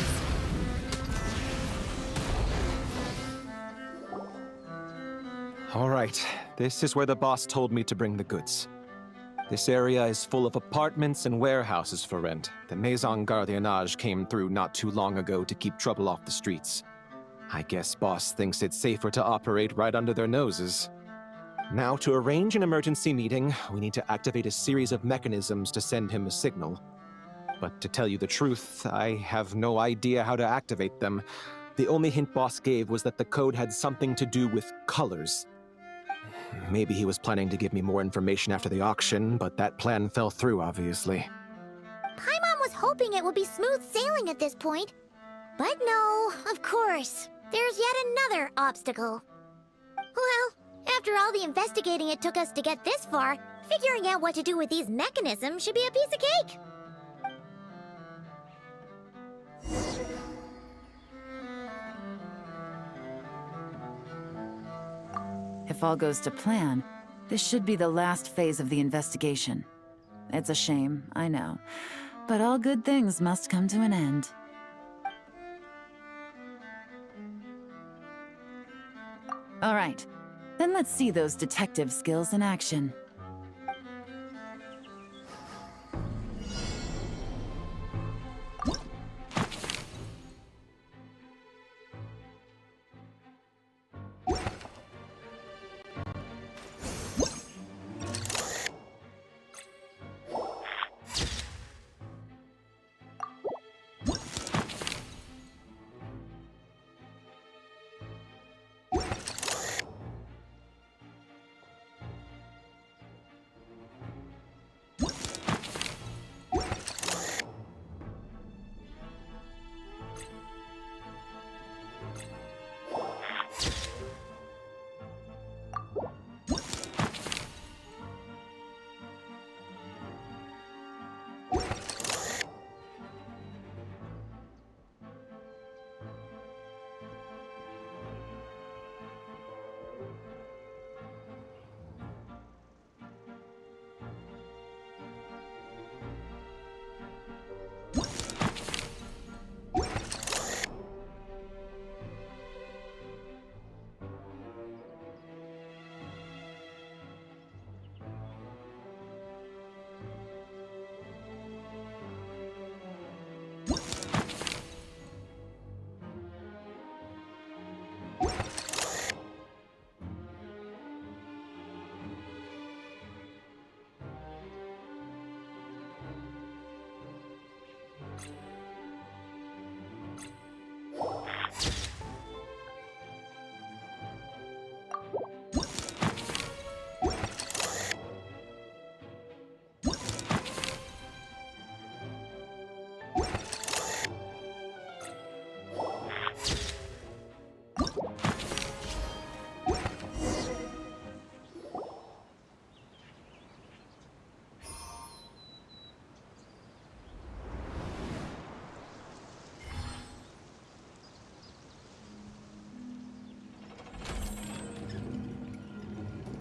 All right, this is where the boss told me to bring the goods. This area is full of apartments and warehouses for rent. The Maison Gardiennage came through not too long ago to keep trouble off the streets. I guess boss thinks it's safer to operate right under their noses. Now, to arrange an emergency meeting, we need to activate a series of mechanisms to send him a signal. But to tell you the truth, I have no idea how to activate them. The only hint boss gave was that the code had something to do with colors. Maybe he was planning to give me more information after the auction, but that plan fell through, obviously. Paimon was hoping it would be smooth sailing at this point. But no, of course. There's yet another obstacle. Well, after all the investigating it took us to get this far, figuring out what to do with these mechanisms should be a piece of cake. If all goes to plan, this should be the last phase of the investigation. It's a shame, I know, but all good things must come to an end. All right, then let's see those detective skills in action.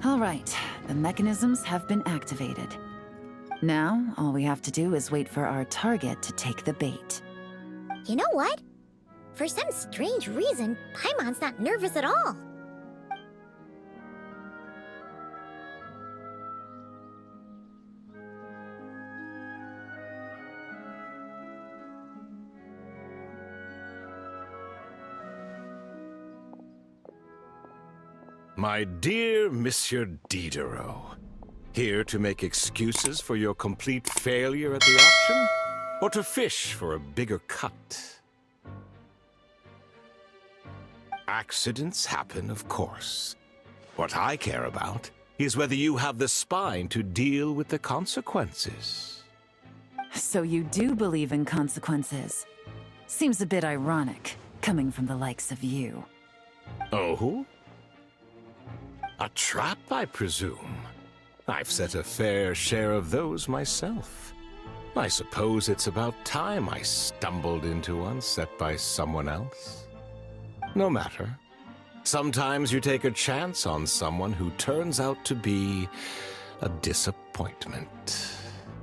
All right, the mechanisms have been activated. Now, all we have to do is wait for our target to take the bait. You know what? For some strange reason, Paimon's not nervous at all. My dear Monsieur Diderot, here to make excuses for your complete failure at the auction? Or to fish for a bigger cut? Accidents happen, of course. What I care about is whether you have the spine to deal with the consequences. So you do believe in consequences. Seems a bit ironic, coming from the likes of you. Oh? A trap, I presume. I've set a fair share of those myself. I suppose it's about time I stumbled into one set by someone else. No matter. Sometimes you take a chance on someone who turns out to be a disappointment.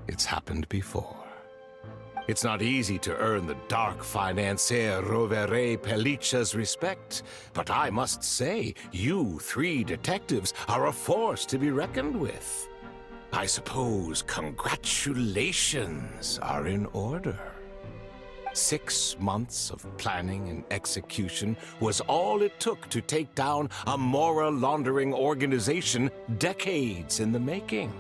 It's happened before. It's not easy to earn the dark financier Rovere Pelliccia's respect, but I must say, you three detectives are a force to be reckoned with. I suppose congratulations are in order. 6 months of planning and execution was all it took to take down a Mora laundering organization decades in the making.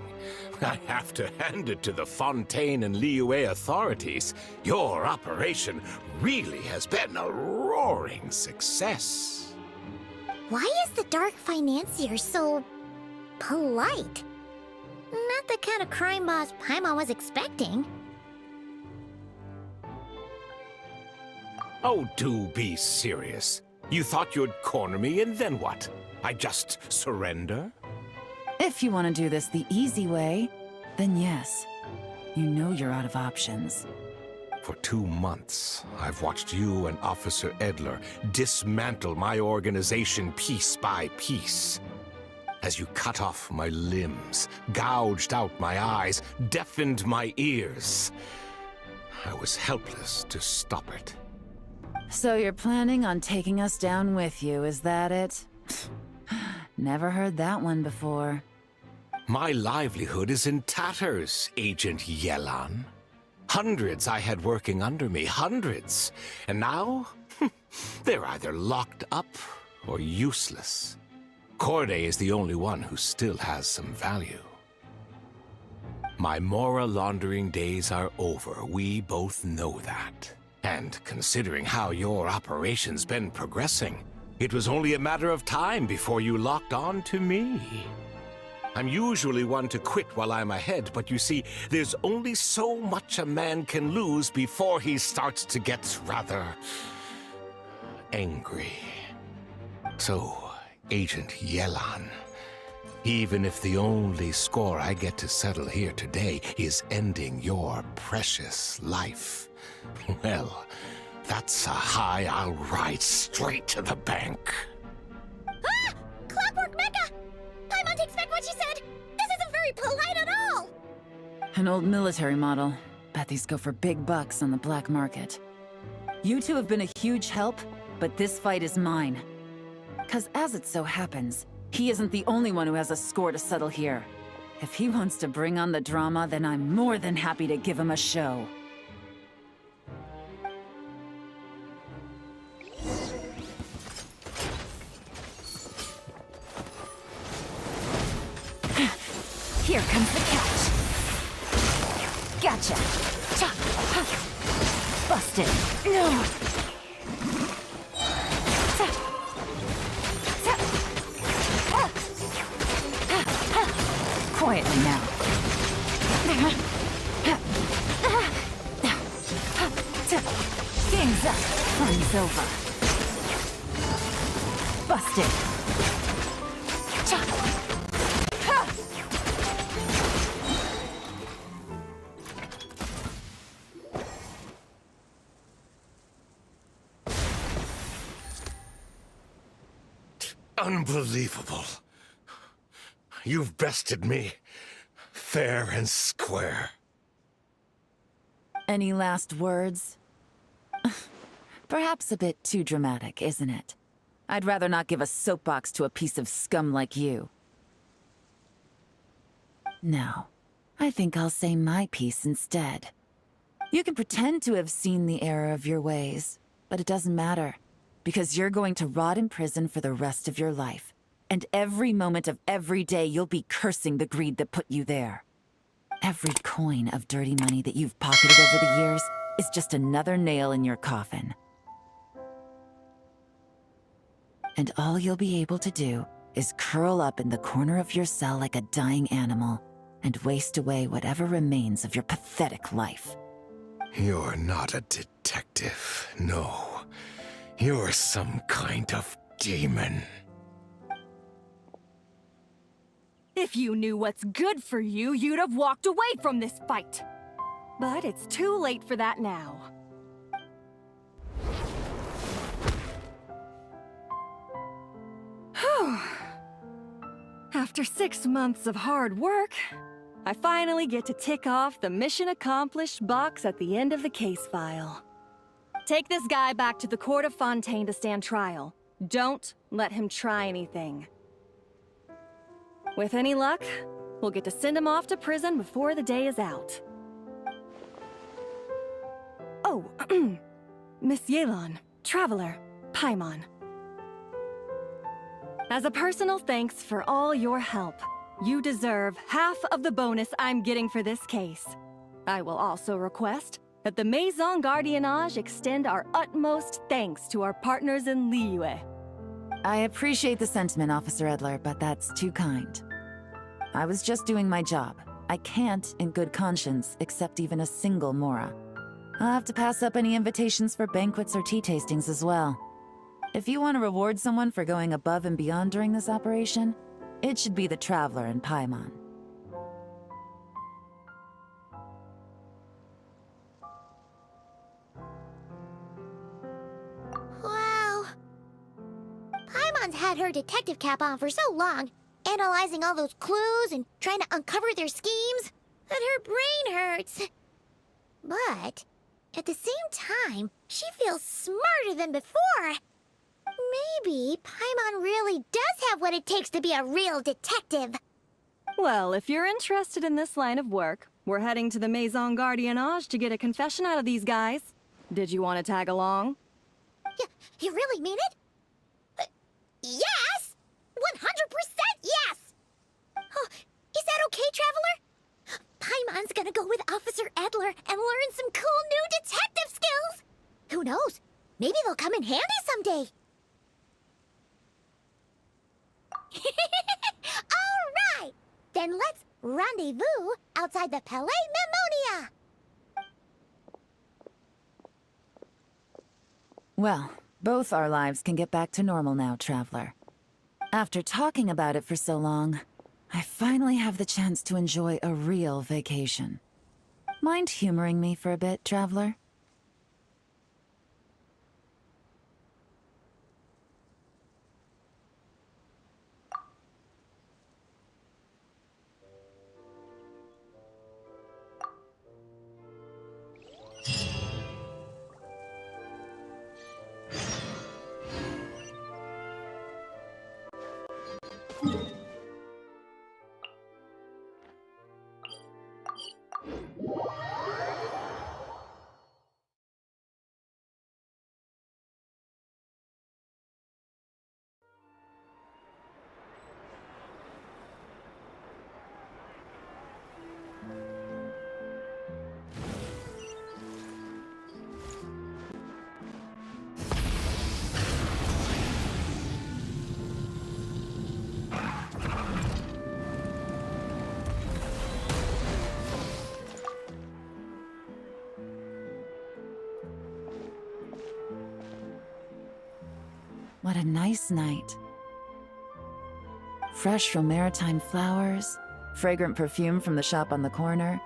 I have to hand it to the Fontaine and Liyue authorities. Your operation really has been a roaring success. Why is the Dark Financier so polite? Not the kind of crime boss Paimon was expecting. Oh, do be serious. You thought you'd corner me, and then what? I just surrender? If you want to do this the easy way, then yes. You know you're out of options. For 2 months, I've watched you and Officer Edler dismantle my organization piece by piece. As you cut off my limbs, gouged out my eyes, deafened my ears. I was helpless to stop it. So you're planning on taking us down with you, is that it? Never heard that one before. My livelihood is in tatters, Agent Yelan. Hundreds I had working under me, hundreds. And now, they're either locked up or useless. Corday is the only one who still has some value. My Mora laundering days are over, we both know that. And considering how your operation's been progressing, it was only a matter of time before you locked on to me. I'm usually one to quit while I'm ahead, but you see, there's only so much a man can lose before he starts to get rather angry. So, Agent Yelan, even if the only score I get to settle here today is ending your precious life, well, that's a high I'll ride straight to the bank. Ah! Clockwork Mecha! Paimon takes back what she said! This isn't very polite at all! An old military model. Bet these go for big bucks on the black market. You two have been a huge help, but this fight is mine. 'Cause as it so happens, he isn't the only one who has a score to settle here. If he wants to bring on the drama, then I'm more than happy to give him a show. Here comes the catch. Gotcha. Cha. Ha. Busted. No. Ta. Ta. Ha. Ha. Ha. Quietly now. Game's up. Fun's over. Busted. Cha. Unbelievable. You've bested me, fair and square. Any last words? Perhaps a bit too dramatic, isn't it? I'd rather not give a soapbox to a piece of scum like you. No, I think I'll say my piece instead. You can pretend to have seen the error of your ways, but it doesn't matter. Because you're going to rot in prison for the rest of your life. And every moment of every day, you'll be cursing the greed that put you there. Every coin of dirty money that you've pocketed over the years is just another nail in your coffin. And all you'll be able to do is curl up in the corner of your cell like a dying animal and waste away whatever remains of your pathetic life. You're not a detective, no. You're some kind of demon. If you knew what's good for you, you'd have walked away from this fight. But it's too late for that now. Whew. After 6 months of hard work, I finally get to tick off the mission accomplished box at the end of the case file. Take this guy back to the court of Fontaine to stand trial. Don't let him try anything. With any luck, we'll get to send him off to prison before the day is out. Oh, Miss Yelan, Traveler, Paimon. As a personal thanks for all your help, you deserve half of the bonus I'm getting for this case. I will also request that the Maison Gardiennage extend our utmost thanks to our partners in Liyue. I appreciate the sentiment, Officer Edler, but that's too kind. I was just doing my job. I can't, in good conscience, accept even a single Mora. I'll have to pass up any invitations for banquets or tea tastings as well. If you want to reward someone for going above and beyond during this operation, it should be the Traveler and Paimon. Wow. Paimon's had her detective cap on for so long, analyzing all those clues and trying to uncover their schemes, that her brain hurts. But at the same time, she feels smarter than before. Maybe Paimon really does have what it takes to be a real detective. Well, if you're interested in this line of work, we're heading to the Maison Gardiennage to get a confession out of these guys. Did you want to tag along? You really mean it? Yes! 100% yes! Oh, is that okay, Traveler? Paimon's gonna go with Officer Edler and learn some cool new detective skills! Who knows? Maybe they'll come in handy someday. All right! Then let's rendezvous outside the Palais Memonia! Well, both our lives can get back to normal now, Traveler. After talking about it for so long, I finally have the chance to enjoy a real vacation. Mind humoring me for a bit, Traveler? What a nice night. Fresh from maritime flowers, fragrant perfume from the shop on the corner,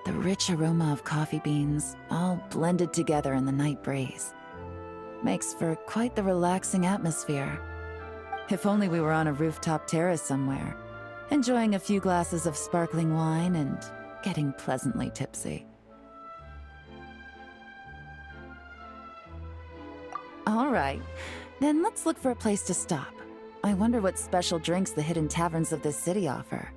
the rich aroma of coffee beans, all blended together in the night breeze. Makes for quite the relaxing atmosphere. If only we were on a rooftop terrace somewhere, enjoying a few glasses of sparkling wine and getting pleasantly tipsy. All right. Then let's look for a place to stop. I wonder what special drinks the hidden taverns of this city offer.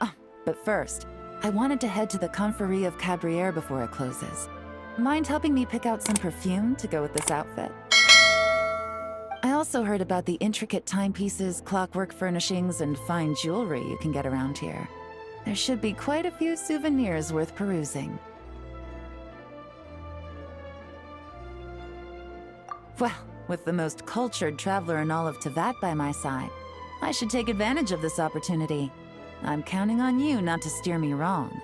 Oh, but first, I wanted to head to the Confrérie of Cabrières before it closes. Mind helping me pick out some perfume to go with this outfit? I also heard about the intricate timepieces, clockwork furnishings, and fine jewelry you can get around here. There should be quite a few souvenirs worth perusing. Well, with the most cultured traveler in all of Tevat by my side, I should take advantage of this opportunity. I'm counting on you not to steer me wrong.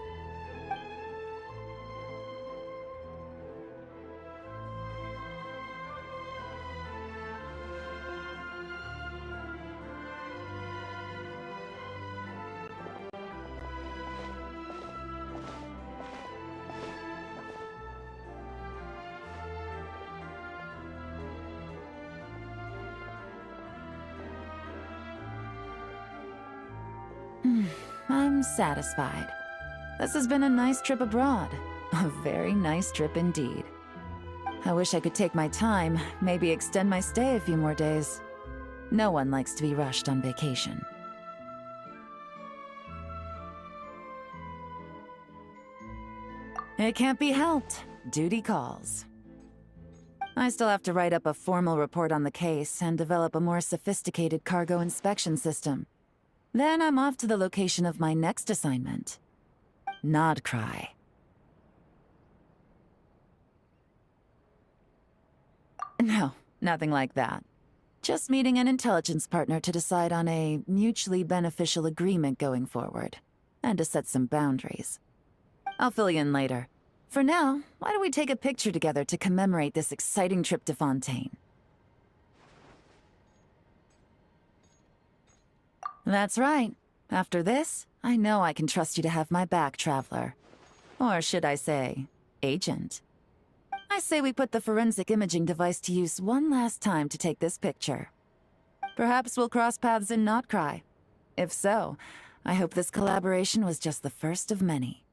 I'm satisfied. This has been a nice trip abroad. A very nice trip indeed. I wish I could take my time, maybe extend my stay a few more days. No one likes to be rushed on vacation. It can't be helped. Duty calls. I still have to write up a formal report on the case and develop a more sophisticated cargo inspection system. Then I'm off to the location of my next assignment. Nodcry. No, nothing like that. Just meeting an intelligence partner to decide on a mutually beneficial agreement going forward, and to set some boundaries. I'll fill you in later. For now, why don't we take a picture together to commemorate this exciting trip to Fontaine? That's right. After this, I know I can trust you to have my back, Traveler. Or should I say, Agent. I say we put the forensic imaging device to use one last time to take this picture. Perhaps we'll cross paths in Notcry. If so, I hope this collaboration was just the first of many.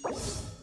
Yes!